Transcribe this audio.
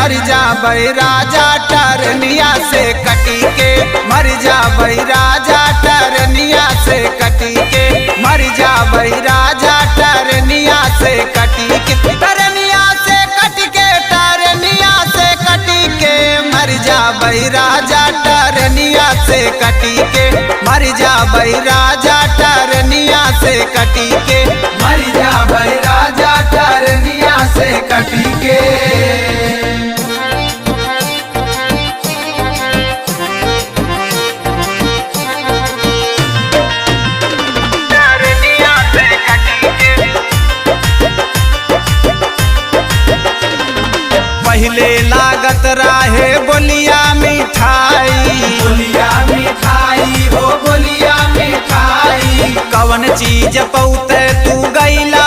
मर जाबै राजा टरनिया से कटी के, मर जाबै राजा टरनिया से कटी के, मर जाबै राजा टरनिया से कटी के, टरनिया से कटी के, टरनिया से कटी के, मर जाबै राजा टरनिया से कटी के, मर जाबै राजा टरनिया से कटी के, मर जाबै राजा टरनिया से कटी के। पहले लागत रहे बोलिया मिठाई, बोलिया मिठाई हो बोलिया मिठाई, कवन चीज पौते तू गैला